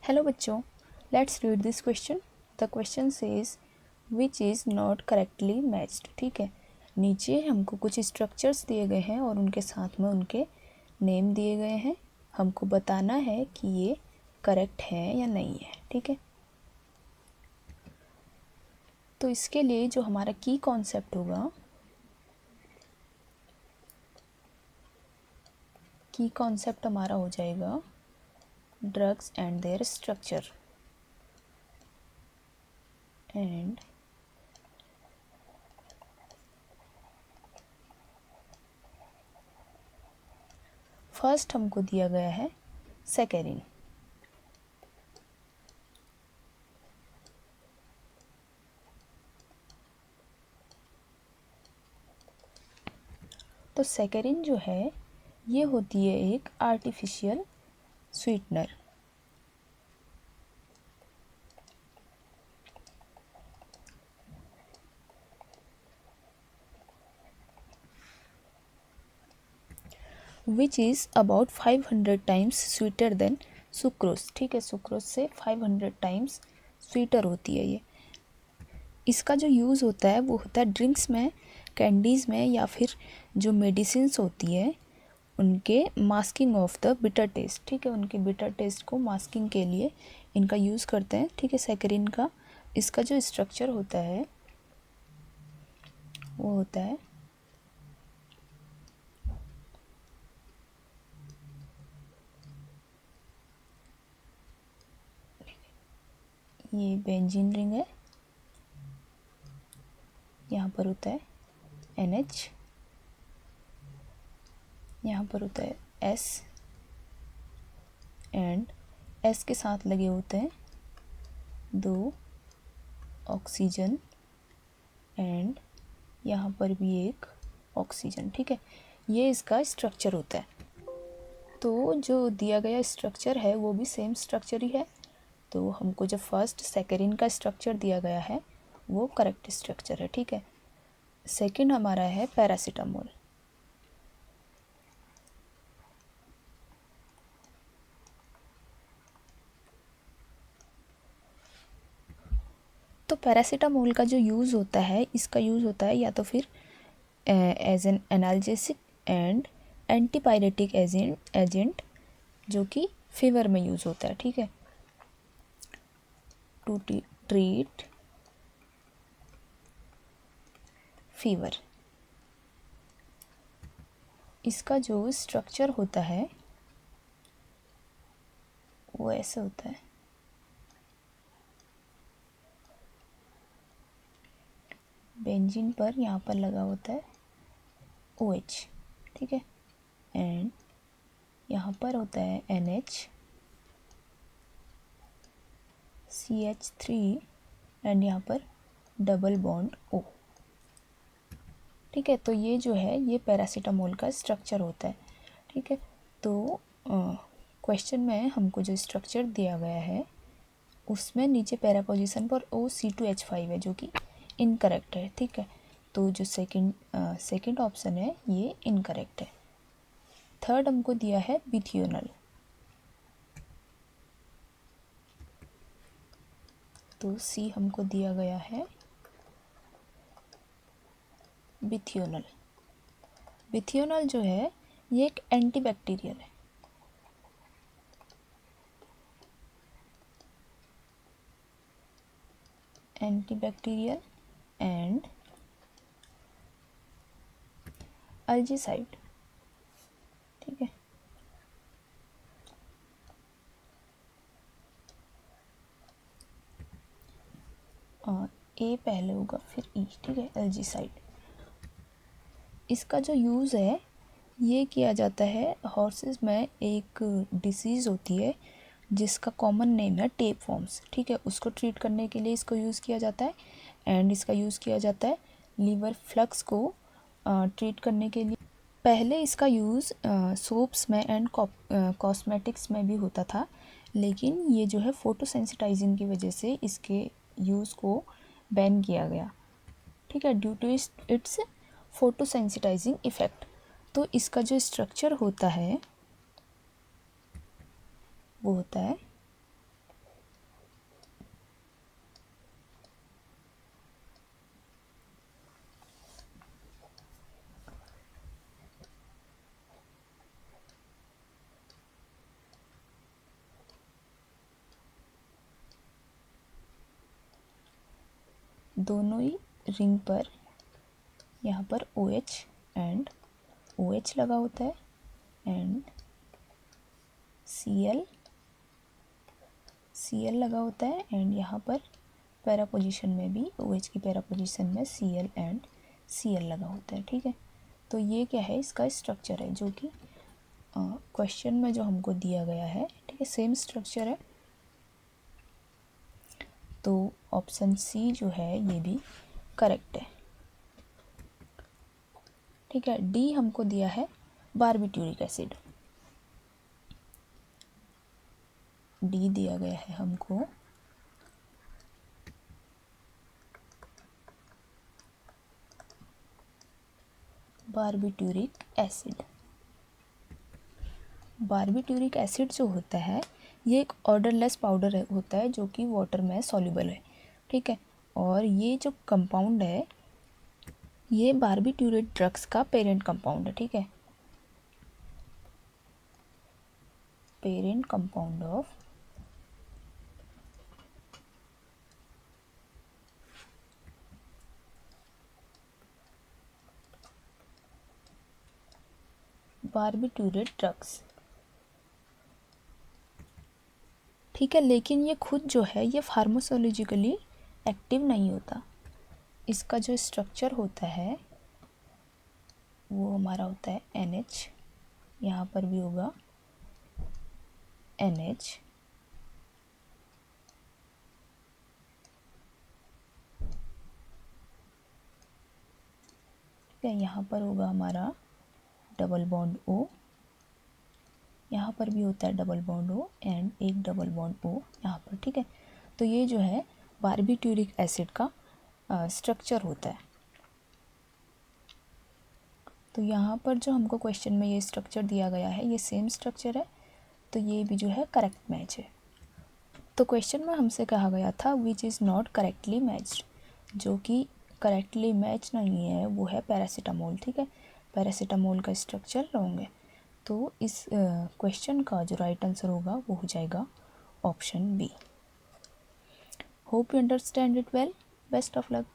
Hello बच्चों, let's read this question. The question says which is not correctly matched. ठीक है, नीचे हमको कुछ स्ट्रक्चर्स दिए गए हैं और उनके साथ में उनके नेम दिए गए हैं। हमको बताना है कि ये करेक्ट है या नहीं है। ठीक है, तो इसके लिए जो हमारा की कॉन्सेप्ट होगा, की कॉन्सेप्ट हमारा हो जाएगा drugs and there structure. And first हमको दिया गया है सैकरिन। तो सैकरिन जो है ये होती है एक artificial sweetener. Which is about 500 times sweeter than sucrose. ठीक है, सुक्रोज से 500 टाइम्स स्वीटर होती है ये। इसका जो यूज़ होता है वो होता है ड्रिंक्स में, कैंडीज़ में, या फिर जो मेडिसिन्स होती है उनके masking of the bitter taste. ठीक है, उनके बिटर टेस्ट को मास्किंग के लिए इनका यूज़ करते हैं। ठीक है, सैकरिन का इसका जो स्ट्रक्चर होता है वो होता है ये बेंजीन रिंग है, यहाँ पर होता है NH, यहाँ पर होता है S, एंड S के साथ लगे होते हैं 2 ऑक्सीजन एंड यहाँ पर भी एक ऑक्सीजन। ठीक है, ये इसका स्ट्रक्चर होता है। तो जो दिया गया स्ट्रक्चर है वो भी सेम स्ट्रक्चर ही है। तो हमको जो फर्स्ट सैकरिन का स्ट्रक्चर दिया गया है वो करेक्ट स्ट्रक्चर है। ठीक है, सेकंड हमारा है पैरासीटामोल। तो पैरासीटामोल का जो यूज़ होता है, इसका यूज़ होता है या तो फिर as an analgesic and antipyretic agent जो कि फीवर में यूज़ होता है। ठीक है, टू ट्रीट फीवर। इसका जो स्ट्रक्चर होता है वो ऐसे होता है, बेंजीन पर यहाँ पर लगा होता है OH। ठीक है, एंड यहाँ पर होता है NH, CH3 एंड यहाँ पर डबल बॉन्ड O। ठीक है, तो ये जो है ये पैरासीटामोल का स्ट्रक्चर होता है। ठीक है, तो क्वेश्चन में हमको जो स्ट्रक्चर दिया गया है उसमें नीचे पैरा पोजीशन पर OC2H5 है जो कि इनकरेक्ट है। ठीक है, तो जो सेकंड ऑप्शन है ये इनकरेक्ट है। थर्ड हमको दिया है बिथियोनल। तो C हमको दिया गया है बिथियोनल। बिथियोनल जो है ये एक एंटीबैक्टीरियल है। Antibacterial and algicide. ठीक है, A पहले होगा फिर E। ठीक है, एल्जीसाइड। इसका जो यूज़ है ये किया जाता है हॉर्सेस में। एक डिसीज़ होती है जिसका कॉमन नेम है टेप वॉर्म्स। ठीक है, उसको ट्रीट करने के लिए इसको यूज़ किया जाता है। एंड इसका यूज़ किया जाता है लीवर फ्लक्स को ट्रीट करने के लिए। पहले इसका यूज़ सोप्स में एंड कॉस्मेटिक्स में भी होता था, लेकिन ये जो है फोटोसेंसिटाइजिंग की वजह से इसके यूज़ को बैन किया गया। ठीक है, ड्यू टू इट्स फोटोसेंसिटाइजिंग इफ़ेक्ट। तो इसका जो स्ट्रक्चर होता है वो होता है दोनों ही रिंग पर यहाँ पर OH एंड OH लगा होता है एंड Cl लगा होता है एंड यहाँ पर पैरा पोजीशन में भी OH की पैरा पोजीशन में Cl एंड Cl लगा होता है। ठीक है, तो ये क्या है, इसका स्ट्रक्चर है जो कि क्वेश्चन में जो हमको दिया गया है। ठीक है, सेम स्ट्रक्चर है, तो ऑप्शन सी जो है ये भी करेक्ट है। ठीक है, डी हमको दिया है बारबिट्यूरिक एसिड। डी दिया गया है हमको बारबिट्यूरिक एसिड। बारबिट्यूरिक एसिड जो होता है ये एक ऑर्डरलेस पाउडर होता है जो कि वाटर में सॉल्युबल है। ठीक है, और ये जो कंपाउंड है ये बारबिट्यूरेट ड्रग्स का पेरेंट कंपाउंड है। ठीक है, पेरेंट कंपाउंड ऑफ बारबिट्यूरेट ड्रग्स। ठीक है, लेकिन ये खुद जो है ये फार्माकोलॉजिकली एक्टिव नहीं होता। इसका जो स्ट्रक्चर होता है वो हमारा होता है NH, यहाँ पर भी होगा NH, ठीक है, यहाँ पर होगा हमारा डबल बॉन्ड O, यहाँ पर भी होता है डबल बॉन्ड O एंड एक डबल बॉन्ड O यहाँ पर। ठीक है, तो ये जो है बारबिट्यूरिक एसिड का स्ट्रक्चर होता है। तो यहाँ पर जो हमको क्वेश्चन में ये स्ट्रक्चर दिया गया है ये सेम स्ट्रक्चर है, तो ये भी जो है करेक्ट मैच है। तो क्वेश्चन में हमसे कहा गया था which is not correctly matched, जो कि करेक्टली मैच नहीं है वो है पैरासीटामोल। ठीक है, पैरासीटामोल का स्ट्रक्चर रॉन्ग है, तो इस क्वेश्चन का जो राइट आंसर होगा वो हो जाएगा option B. Hope you understand it well, best of luck.